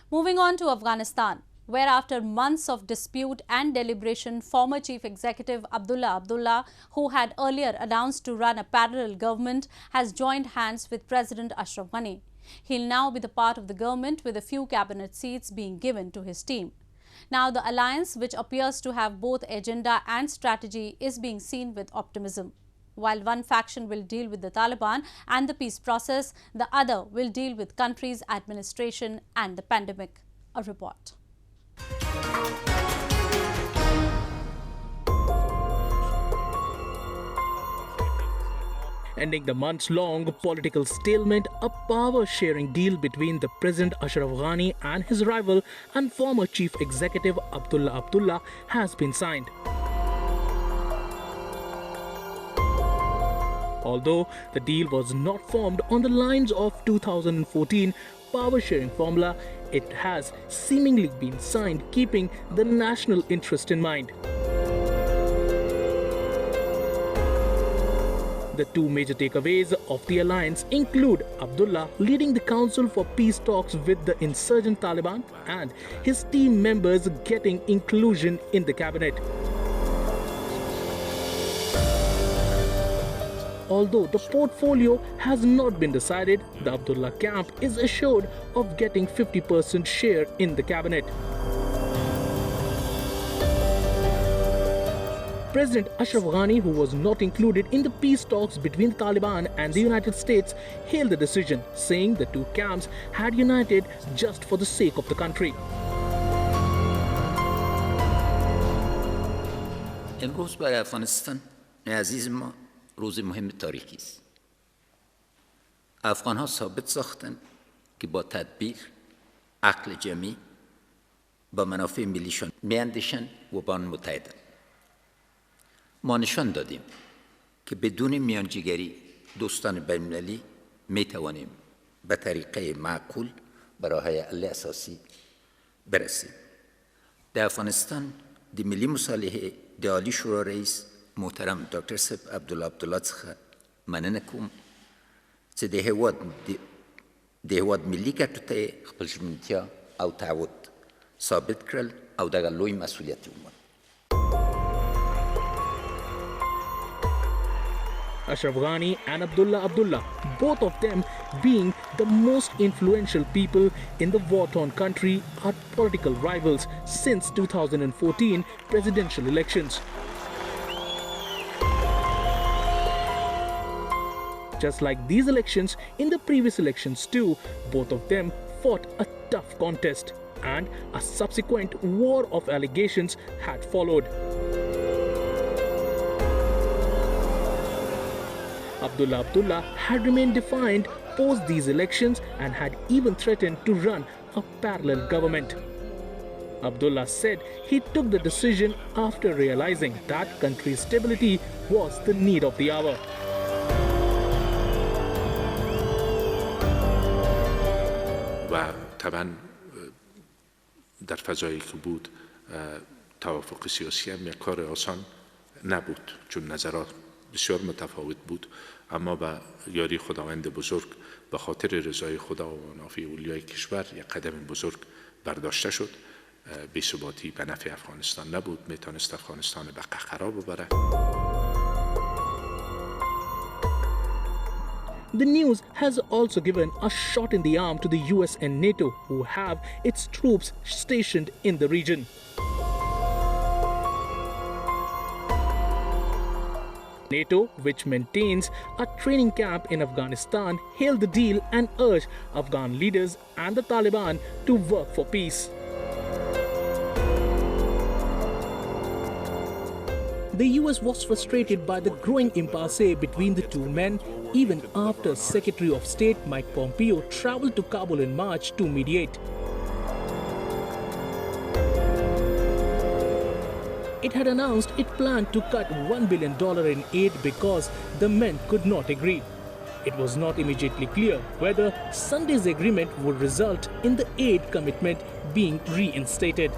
Moving on to Afghanistan, where after months of dispute and deliberation, former Chief Executive Abdullah Abdullah, who had earlier announced to run a parallel government, has joined hands with President Ashraf Ghani. He'll now be the part of the government, with a few cabinet seats being given to his team. Now, the alliance, which appears to have both agenda and strategy, is being seen with optimism. While one faction will deal with the Taliban and the peace process, the other will deal with country's administration and the pandemic. A report. Ending the months-long political stalemate, a power-sharing deal between the President Ashraf Ghani and his rival and former Chief Executive Abdullah Abdullah has been signed. Although the deal was not formed on the lines of 2014 power-sharing formula, it has seemingly been signed keeping the national interest in mind. The two major takeaways of the alliance include Abdullah leading the Council for Peace talks with the insurgent Taliban and his team members getting inclusion in the cabinet. Although the portfolio has not been decided, the Abdullah camp is assured of getting 50% share in the cabinet. President Ashraf Ghani, who was not included in the peace talks between the Taliban and the United States, hailed the decision, saying the two camps had united just for the sake of the country. امروز برای افغانستان عزیز ما روز مهم تاریخی است. افغان‌ها ثابت ساختند که با تدبیر، عقل جمعی، با منافع ملیشان میاندیشند و با آن متحدند. ما نشان دادیم که بدون میانجیگری دوستان بین‌المللی میتوانیم به طریقه معقول به راه‌های حل اساسی برسیم. در افغانستان د ملی مصالحه د عالی شورا رئیس محترم دکتر صاحب عبدالله عبدالله څخه مننه کوم چې د هېواد ملي ګټو ته یې خپل ژمنتیا او تعهد ثابت کړل او دغه لوی مسؤلیت یې ومنل. Ashraf Ghani and Abdullah Abdullah, both of them being the most influential people in the war-torn country, are political rivals since 2014 presidential elections. Just like these elections, in the previous elections too, both of them fought a tough contest, and a subsequent war of allegations had followed. Abdullah Abdullah had remained defiant post these elections and had even threatened to run a parallel government. Abdullah said he took the decision after realizing that country's stability was the need of the hour. و طبعا در فضایی که بود توافق سیاسی هم یک کار آسان نبود، چون نظرات بسیار متفاوت بود، اما با یاری خداوند بزرگ به خاطر رضای خدا و منافع اولیای کشور یک قدم بزرگ برداشته شد. بی‌ثباتی به نفع افغانستان نبود، میتونست افغانستان به قهقرا ببره. The news has also given a shot in the arm to the US and NATO, who have its troops stationed in the region. NATO, which maintains a training camp in Afghanistan, hailed the deal and urged Afghan leaders and the Taliban to work for peace. The US was frustrated by the growing impasse between the two men, even after Secretary of State Mike Pompeo traveled to Kabul in March to mediate. It had announced it planned to cut $1 billion in aid because the men could not agree. It was not immediately clear whether Sunday's agreement would result in the aid commitment being reinstated.